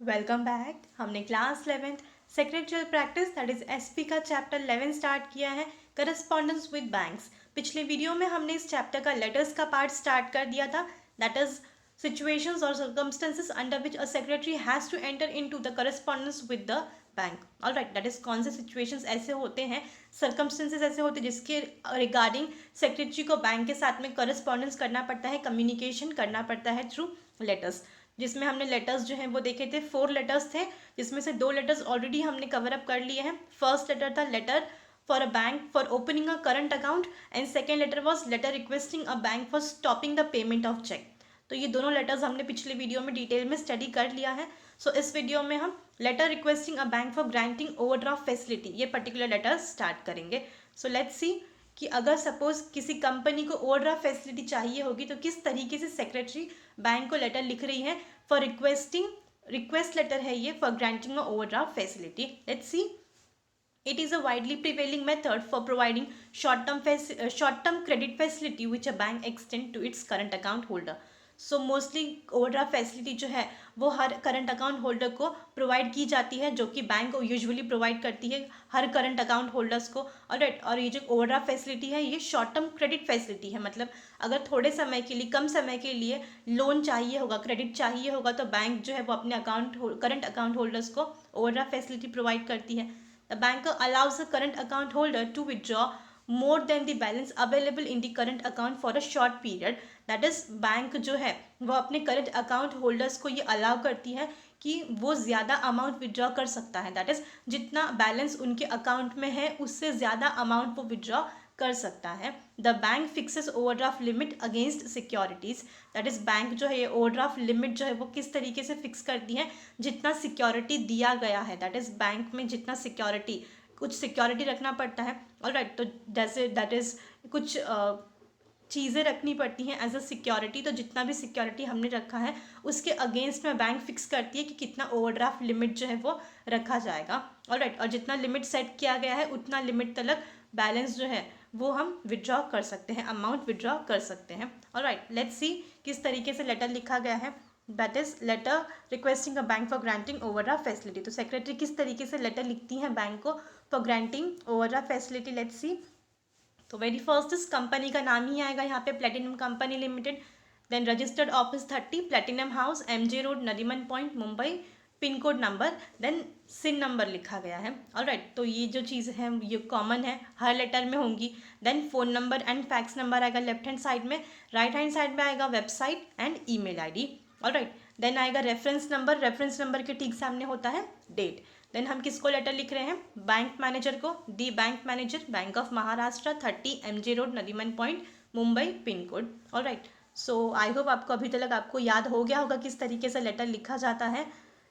Welcome back. हमने class 11th secretarial practice that is SP का chapter 11 start किया है, करस्पॉन्डेंस विद बैंक्स। पिछले वीडियो में हमने इस चैप्टर का लेटर्स का पार्ट स्टार्ट कर दिया था, दैट इज सिचुएशंस और circumstances under which a secretary has to enter into the correspondence with the bank. Alright, that is कौन से सिचुएशंस ऐसे होते हैं, सर्कमस्टेंसेस ऐसे होते हैं जिसके रिगार्डिंग सेक्रेटरी को बैंक के साथ में करस्पॉन्डेंस करना पड़ता है, कम्युनिकेशन करना पड़ता है थ्रू लेटर्स। जिसमें हमने लेटर्स जो हैं वो देखे थे, 4 लेटर्स थे, जिसमें से 2 लेटर्स ऑलरेडी हमने कवर अप कर लिए हैं। फर्स्ट लेटर था letter for a bank for opening a current account and second letter was letter requesting a bank for stopping the payment of cheque. तो ये दोनों लेटर्स हमने पिछले वीडियो में डिटेल में स्टडी कर लिया है। सो इस वीडियो में हम letter requesting a bank for granting overdraft facility, ये पर्टिकुलर लेटर स्टार्ट करेंगे। सो लेट्स सी कि अगर सपोज किसी कंपनी को ओवरड्राफ्ट फैसिलिटी चाहिए होगी तो किस तरीके से सेक्रेटरी बैंक को लेटर लिख रही है फॉर रिक्वेस्ट लेटर है ये for granting a overdraft facility. Let's C, it is a widely prevailing method for providing short-term credit facility which a bank extend to its current account holder. So mostly overdraft facility जो है वो हर current account holder को provide की जाती है, जो कि bank usually provide करती है हर करंट अकाउंट होल्डर्स को। और ये जो ओवरड्राफ्ट फैसिलिटी है ये शॉर्ट टर्म क्रेडिट फैसिलिटी है, मतलब अगर थोड़े समय के लिए, कम समय के लिए लोन चाहिए होगा, क्रेडिट चाहिए होगा, तो बैंक जो है वो अपने करंट अकाउंट होल्डर्स को ओवरड्राफ्ट फैसिलिटी प्रोवाइड करती है। The banker allows the current account holder to withdraw more than the balance available in the current account for a short period. That is, bank जो है वो अपने current account holders को ये allow करती है कि वो ज़्यादा अमाउंट विड्रॉ कर सकता है। दैट इज़, जितना बैलेंस उनके अकाउंट में है उससे ज़्यादा अमाउंट वो विड्रॉ कर सकता है। The bank fixes overdraft limit against securities. That is, bank जो है ये ओवरड्राफ्ट लिमिट जो है वो किस तरीके से फिक्स करती है, जितना सिक्योरिटी दिया गया है। दैट इज़, बैंक में जितना सिक्योरिटी, कुछ सिक्योरिटी रखना पड़ता है। ऑलराइट, तो जैसे दैट इज़ कुछ चीज़ें रखनी पड़ती हैं एज अ सिक्योरिटी, तो जितना भी सिक्योरिटी हमने रखा है उसके अगेंस्ट में बैंक फिक्स करती है कि कितना ओवरड्राफ्ट लिमिट जो है वो रखा जाएगा। ऑलराइट, और जितना लिमिट सेट किया गया है उतना लिमिट तक बैलेंस जो है वो हम विड्रॉ कर सकते हैं, अमाउंट विड्रॉ कर सकते हैं। ऑलराइट, लेट्स सी किस तरीके से लेटर लिखा गया है, that is letter requesting a bank for granting overdraft facility. तो सेक्रेटरी किस तरीके से लेटर लिखती हैं बैंक को for granting overdraft facility, let's see. तो वेरी फर्स्ट इस कंपनी का नाम ही आएगा यहाँ पे, platinum company limited. Then registered office 30 platinum house, MJ road, Nariman point, Mumbai, pin code number, then CIN number लिखा गया है। ऑलराइट, तो ये जो चीज़ है ये कॉमन है, हर लेटर में होंगी। Then phone number and fax number आएगा लेफ्ट हैंड साइड में, राइट हैंड साइड में आएगा website and email ID. Alright, then आएगा रेफरेंस नंबर, रेफरेंस नंबर के ठीक सामने होता है डेट। देन हम किसको लेटर लिख रहे हैं, बैंक मैनेजर को, the bank manager, bank of Maharashtra, 30 MJ road, Nariman point, Mumbai, pin code. Alright, so I hope आपको अभी तक आपको याद हो गया होगा किस तरीके से लेटर लिखा जाता है।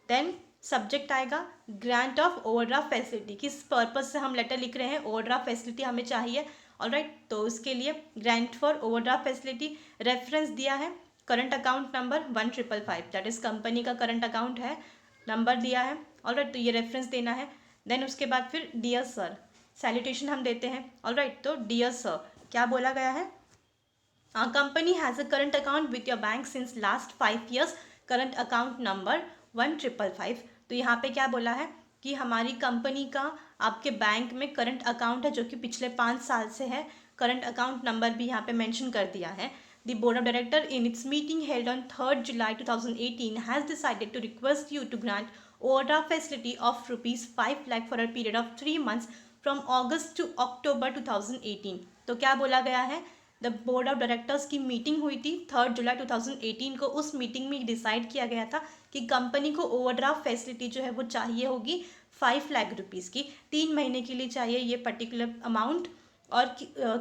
देन सब्जेक्ट आएगा ग्रांट ऑफ ओवरड्राफ्ट फैसिलिटी, किस पर्पज से हम लेटर लिख रहे हैं, ओवरड्राफ्ट फैसिलिटी हमें चाहिए। ऑलराइट, तो उसके लिए grant for overdraft facility, reference दिया है current account number 1555, that is company का करंट अकाउंट है, नंबर दिया है। ऑलराइट, तो ये रेफरेंस देना है। देन उसके बाद फिर डियर सर, सैल्यूटेशन हम देते हैं। ऑलराइट, तो डियर सर क्या बोला गया है, company has a current account with your bank since last 5 years, current account number 1555। तो यहाँ पे क्या बोला है कि हमारी कंपनी का आपके बैंक में करंट अकाउंट है जो कि पिछले 5 साल से है, करंट अकाउंट नंबर भी यहाँ पे मेंशन कर दिया है। The Board of Directors in its meeting held on 3rd July 2018 has decided to request you to grant overdraft facility of rupees 5 lakh for a period of 3 months from August to October 2018। तो क्या बोला गया है, the board of directors की meeting हुई थी 3rd जुलाई 2018 को। उस मीटिंग में डिसाइड किया गया था कि कंपनी को ओवरड्राफ्ट फैसिलिटी जो है वो चाहिए होगी 5 लाख रुपीज़ की, 3 महीने के लिए चाहिए ये पर्टिकुलर अमाउंट, और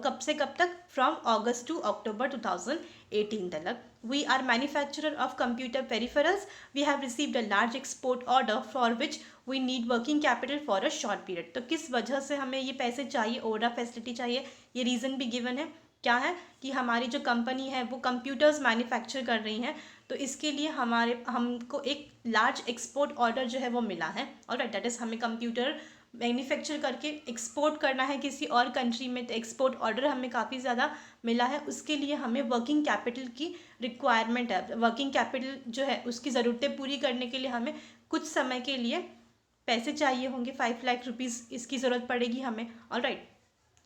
कब से कब तक, फ्रॉम अगस्त टू अक्टूबर 2018 तक। We are manufacturer of computer peripherals, we have received a large export order for which we need working capital for a short period. तो किस वजह से हमें ये पैसे चाहिए, ओवरड्राफ्ट फैसिलिटी चाहिए, ये रीज़न भी गिवन है। क्या है कि हमारी जो कंपनी है वो कंप्यूटर्स मैन्युफैक्चर कर रही हैं, तो इसके लिए हमको एक लार्ज एक्सपोर्ट ऑर्डर जो है वो मिला है। और दैट इज़, हमें कंप्यूटर मैन्युफैक्चर करके एक्सपोर्ट करना है किसी और कंट्री में, तो एक्सपोर्ट ऑर्डर हमें काफ़ी ज़्यादा मिला है, उसके लिए हमें वर्किंग कैपिटल की रिक्वायरमेंट है। वर्किंग कैपिटल जो है उसकी ज़रूरतें पूरी करने के लिए हमें कुछ समय के लिए पैसे चाहिए होंगे, 5 लाख रुपीज़ इसकी ज़रूरत पड़ेगी हमें। ऑलराइट,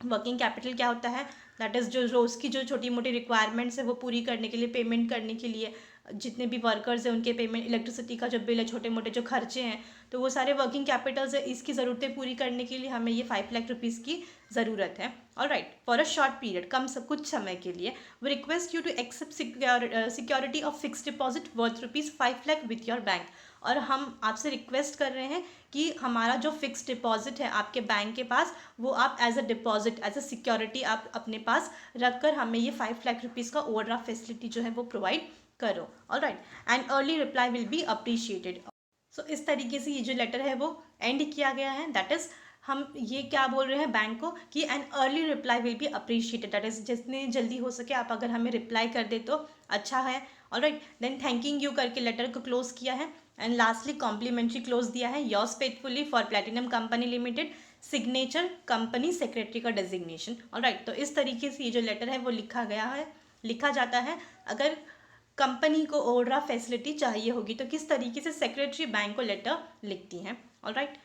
वर्किंग कैपिटल क्या होता है, दैट इज़ जो रोज़ की जो छोटी मोटी रिक्वायरमेंट्स है वो पूरी करने के लिए, पेमेंट करने के लिए, जितने भी वर्कर्स हैं उनके पेमेंट, इलेक्ट्रिसिटी का जो बिल है, छोटे मोटे जो खर्चे हैं, तो वो सारे वर्किंग कैपिटल्स है। इसकी ज़रूरतें पूरी करने के लिए हमें ये 5 लाख रुपीज़ की ज़रूरत है। Alright, for a short period, कुछ समय के लिए, we request you to accept security of fix deposit worth ₹5 lakh with your bank. और हम आपसे रिक्वेस्ट कर रहे हैं कि हमारा जो फिक्स डिपॉजिट है आपके बैंक के पास, वो आप as a deposit, as a security आप अपने पास रखकर हमें ये 5 लाख रुपीज़ का ओवरड्राफ्ट फैसिलिटी जो है वो प्रोवाइड करो। Alright, and early reply will be appreciated. So इस तरीके से ये जो लेटर है वो एंड किया गया है। दैट इज़, हम ये क्या बोल रहे हैं बैंक को कि an early reply will be appreciated, that is जितनी जल्दी हो सके आप अगर हमें रिप्लाई कर दे तो अच्छा है। ऑलराइट, देन थैंकिंग यू करके लेटर को क्लोज किया है। एंड लास्टली कॉम्प्लीमेंट्री क्लोज दिया है, yours faithfully for platinum company limited, signature company secretary का डेजिग्नेशन। ऑलराइट, तो इस तरीके से ये जो लेटर है वो लिखा जाता है। अगर कंपनी को ओवरड्राफ्ट फैसिलिटी चाहिए होगी तो किस तरीके से सेक्रेटरी बैंक को लेटर लिखती हैं। ऑलराइट,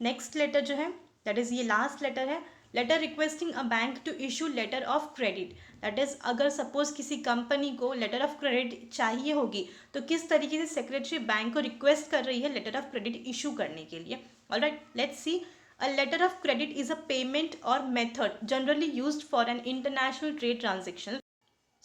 नेक्स्ट लेटर जो है, दैट इज़ ये लास्ट लेटर है, letter requesting a bank to issue letter of credit. That is, अगर सपोज किसी कंपनी को लेटर ऑफ क्रेडिट चाहिए होगी तो किस तरीके से सेक्रेटरी बैंक को रिक्वेस्ट कर रही है लेटर ऑफ क्रेडिट इशू करने के लिए। Alright, let's see, a letter of credit is a payment और method generally used for an international trade transaction.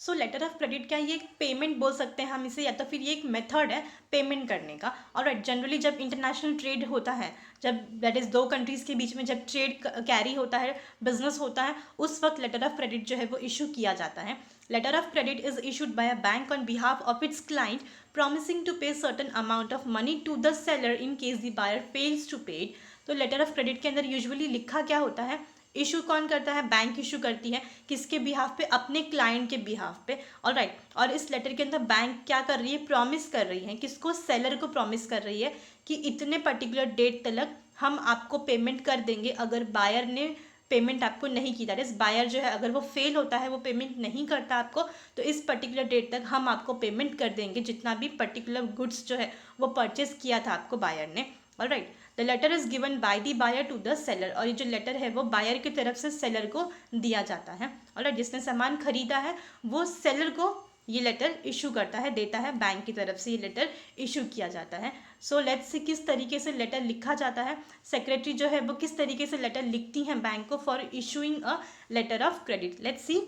So letter of credit क्या है, ये एक पेमेंट बोल सकते हैं हम इसे, या तो फिर ये एक मेथड है पेमेंट करने का। और जनरली जब इंटरनेशनल ट्रेड होता है, जब दैट इज़ दो कंट्रीज़ के बीच में जब ट्रेड कैरी होता है, बिजनेस होता है, उस वक्त लेटर ऑफ क्रेडिट जो है वो इशू किया जाता है। Letter of credit is issued by a bank on behalf of its client promising to pay certain amount of money to the seller in case the buyer fails to pay it। तो letter of credit के अंदर usually लिखा क्या होता है, issue कौन करता है, बैंक इशू करती है, किसके बिहाफ पे, अपने क्लाइंट के बिहाफ पे। ऑलराइट, और इस लेटर के अंदर बैंक क्या कर रही है, प्रॉमिस कर रही है, किसको, सेलर को प्रॉमिस कर रही है कि इतने पर्टिकुलर डेट तक हम आपको पेमेंट कर देंगे अगर बायर ने पेमेंट आपको नहीं की। दैट इज, बायर जो है अगर वो फेल होता है, वो पेमेंट नहीं करता आपको, तो इस पर्टिकुलर डेट तक हम आपको पेमेंट कर देंगे जितना भी पर्टिकुलर गुड्स जो है वो परचेज किया था आपको बायर ने। Alright, the letter is given by the buyer to the seller, और ये जो लेटर है वो बायर की तरफ से सेलर को दिया जाता है। ऑलराइट, जिसने सामान खरीदा है वो सेलर को ये लेटर इशू करता है, देता है, बैंक की तरफ से ये लेटर इशू किया जाता है। सो लेट्स सी किस तरीके से लेटर लिखा जाता है, सेक्रेटरी जो है वो किस तरीके से लेटर लिखती हैं बैंक को for issuing a letter of credit. Let's see,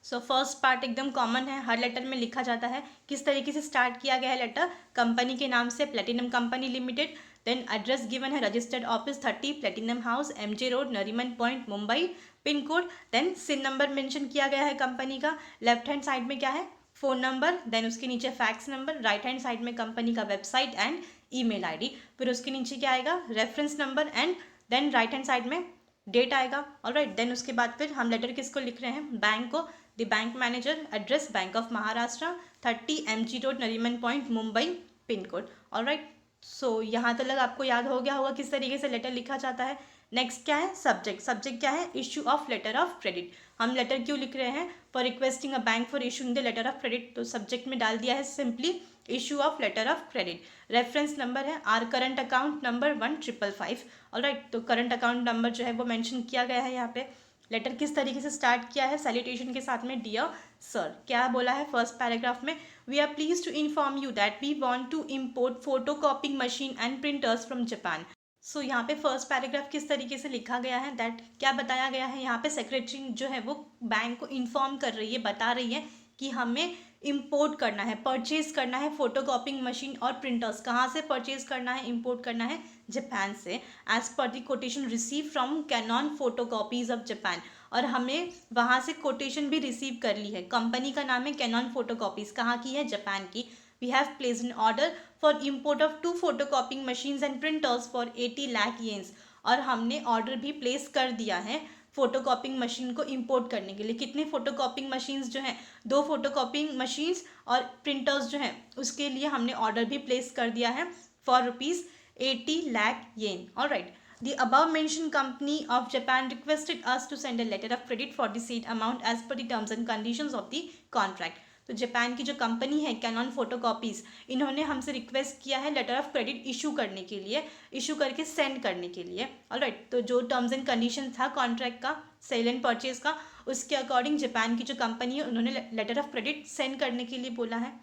so first part एकदम कॉमन है, हर लेटर में लिखा जाता है किस तरीके से स्टार्ट किया गया है लेटर, कंपनी के नाम से, platinum company limited, then address given है registered office 30 platinum house, MJ road, Nariman point, Mumbai, pin code, then CIN number mentioned किया गया है कंपनी का, लेफ्ट हैंड साइड में क्या है, फ़ोन नंबर, देन उसके नीचे fax number, right hand side में कंपनी का वेबसाइट एंड ईमेल आईडी, फिर उसके नीचे क्या आएगा, reference number, and then right hand side में डेट आएगा। ऑलराइट, देन उसके बाद फिर हम लेटर किसको लिख रहे हैं, बैंक को, the bank manager, address bank of Maharashtra, 30 MG road, Nariman point, Mumbai, pin code. Alright, so यहाँ तक आपको याद हो गया होगा किस तरीके से लेटर लिखा जाता है। नेक्स्ट क्या है, सब्जेक्ट। सब्जेक्ट क्या है, issue of letter of credit. हम लेटर क्यों लिख रहे हैं, for requesting a bank for issuing the letter of credit, तो सब्जेक्ट में डाल दिया है simply issue of letter of credit. Reference number है our current account number 1555। Alright, तो करंट अकाउंट नंबर जो है वो मेंशन किया गया है यहाँ पे। लेटर किस तरीके से स्टार्ट किया है, सैल्यूटेशन के साथ में, डियर सर। क्या बोला है फर्स्ट पैराग्राफ में, we are please to inform you that we want to import photo copying machine and printers from Japan. So यहाँ पे फर्स्ट पैराग्राफ किस तरीके से लिखा गया है, दैट क्या बताया गया है यहाँ पे, सेक्रेटरी जो है वो बैंक को इन्फॉर्म कर रही है, बता रही है कि हमें इम्पोर्ट करना है, परचेज करना है फोटो कॉपिंग मशीन और प्रिंटर्स। कहाँ से परचेज करना है, इम्पोर्ट करना है, जापान से, as per the quotation receive from Canon photo copies of Japan. और हमें वहाँ से कोटेशन भी रिसीव कर ली है, कंपनी का नाम है कैनॉन फोटो कॉपीज, कहाँ की है, जापान की। We have placed an order for import of 2 photocopying machines and printers for 80 lakh yens। और हमने ऑर्डर भी प्लेस कर दिया है फोटोकॉपिंग मशीन को इंपोर्ट करने के लिए। कितने फोटोकॉपिंग मशीन्स जो हैं, 2 फोटोकॉपिंग मशीन्स और प्रिंटर्स जो हैं, उसके लिए हमने ऑर्डर भी प्लेस कर दिया है for ₹80 lakh yen. Alright, The above mentioned company of Japan requested us to send a letter of credit for the said amount as per the terms and conditions of the contract. तो Japan की जो company है cannon photocopies, इन्होंने हमसे request किया है letter of credit issue करने के लिए, इशू करके सेंड करने के लिए। ऑलराइट, तो जो टर्म्स एंड कंडीशन था कॉन्ट्रैक्ट का, सेल एंड परचेज का, उसके अकॉर्डिंग जापान की जो कंपनी है उन्होंने लेटर ऑफ क्रेडिट सेंड करने के लिए बोला है।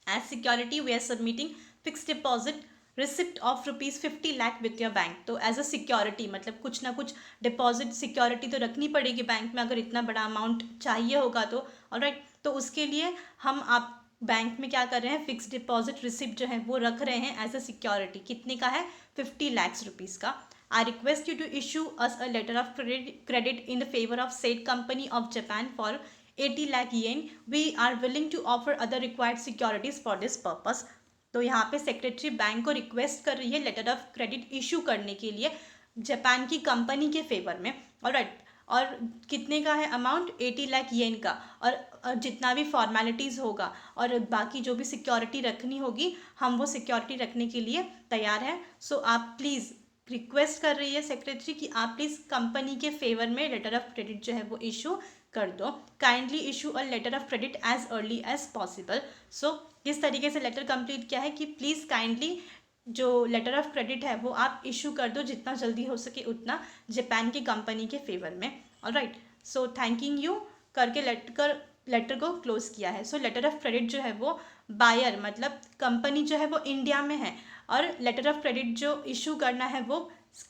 As security we are submitting fix deposit receipt of ₹50 lakh with your bank. तो एज अ सिक्योरिटी मतलब कुछ ना कुछ डिपॉजिट सिक्योरिटी तो रखनी पड़ेगी बैंक में, अगर इतना बड़ा अमाउंट चाहिए होगा तो। ऑलराइट, तो उसके लिए हम आप बैंक में क्या कर रहे हैं, फिक्स डिपॉजिट रिसिप्ट जो है वो रख रहे हैं एज अ सिक्योरिटी। कितने का है, 50 लाख रुपीज़ का। I request you to issue us a letter of credit in the favor of said company of Japan for 80 lakh yen. We are willing to offer other required securities for this purpose. तो यहाँ पे secretary bank को request कर रही है letter of credit issue करने के लिए जापान की कंपनी के फेवर में। ऑलराइट, और कितने का है अमाउंट, 80 लाख येन का, और जितना भी फॉर्मेलिटीज़ होगा और बाकी जो भी सिक्योरिटी रखनी होगी हम वो सिक्योरिटी रखने के लिए तैयार हैं। सो आप प्लीज़, रिक्वेस्ट कर रही है सेक्रेटरी कि आप प्लीज़ कंपनी के फेवर में लेटर ऑफ क्रेडिट जो है वो इशू कर दो। Kindly issue a letter of credit as early as possible. So किस तरीके से लेटर कंप्लीट किया है कि प्लीज़ काइंडली जो लेटर ऑफ क्रेडिट है वो आप इशू कर दो जितना जल्दी हो सके उतना जापान की कंपनी के फेवर में। ऑलराइट, सो थैंकिंग यू करके लेटर को क्लोज किया है। सो लेटर ऑफ क्रेडिट जो है वो बायर मतलब कंपनी जो है वो इंडिया में है, और लेटर ऑफ क्रेडिट जो इशू करना है वो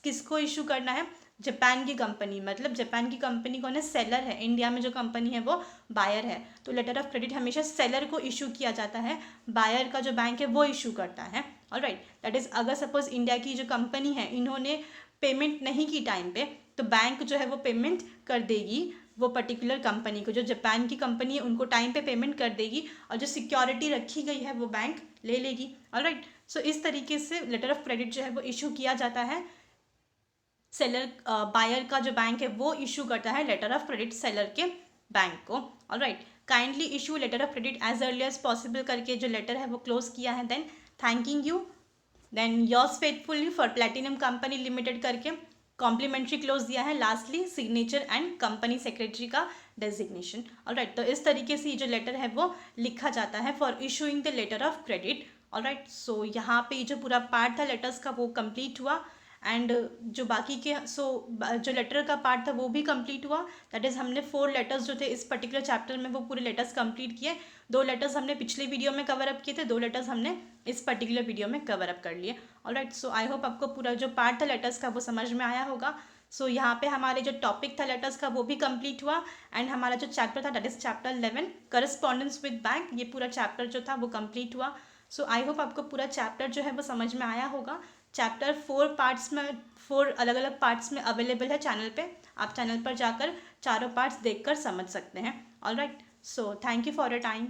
किसको इशू करना है, जापान की कंपनी, मतलब जापान की कंपनी कौन है, सेलर है। इंडिया में जो कंपनी है वो बायर है। तो लेटर ऑफ क्रेडिट हमेशा सेलर को इशू किया जाता है, बायर का जो बैंक है वो इशू करता है। ऑलराइट, दैट इज़ अगर सपोज इंडिया की जो कंपनी है इन्होंने पेमेंट नहीं की टाइम पे, तो बैंक जो है वो पेमेंट कर देगी वो पर्टिकुलर कंपनी को, जो जापान की कंपनी है उनको टाइम पे पेमेंट कर देगी, और जो सिक्योरिटी रखी गई है वो बैंक ले लेगी। ऑलराइट, सो इस तरीके से लेटर ऑफ क्रेडिट जो है वो इशू किया जाता है। सेलर बायर का जो बैंक है वो इशू करता है लेटर ऑफ क्रेडिट सेलर के बैंक को। Alright, kindly issue letter of credit as early as possible करके जो लेटर है वो क्लोज किया है। Then thanking you, then yours faithfully for platinum company limited करके कॉम्प्लीमेंट्री क्लोज दिया है। Lastly signature and company secretary का डेजिग्नेशन। ऑलराइट, तो इस तरीके से ये जो लेटर है वो लिखा जाता है for issuing the letter of credit. Alright, so यहाँ पे जो पूरा पार्ट था लेटर्स का वो कंप्लीट हुआ, एंड जो बाकी के जो लेटर का पार्ट था वो भी कंप्लीट हुआ। दैट इज़ हमने 4 लेटर्स जो थे इस पर्टिकुलर चैप्टर में वो पूरे लेटर्स कंप्लीट किए। 2 लेटर्स हमने पिछले वीडियो में कवर अप किए थे, 2 लेटर्स हमने इस पर्टिकुलर वीडियो में कवर अप कर लिए। ऑलराइट, सो आई होप आपको पूरा जो पार्ट था लेटर्स का वो समझ में आया होगा। सो यहाँ पे हमारे जो टॉपिक था लेटर्स का वो भी कंप्लीट हुआ, एंड हमारा जो चैप्टर था that is chapter 11 correspondence with bank, ये पूरा चैप्टर जो था वो कंप्लीट हुआ। सो आई होप आपको पूरा चैप्टर जो है वो समझ में आया होगा। चैप्टर 4 पार्ट्स में, 4 अलग अलग पार्ट्स में अवेलेबल है चैनल पे, आप चैनल पर जाकर चारों पार्ट्स देखकर समझ सकते हैं। Alright, so thank you for your time.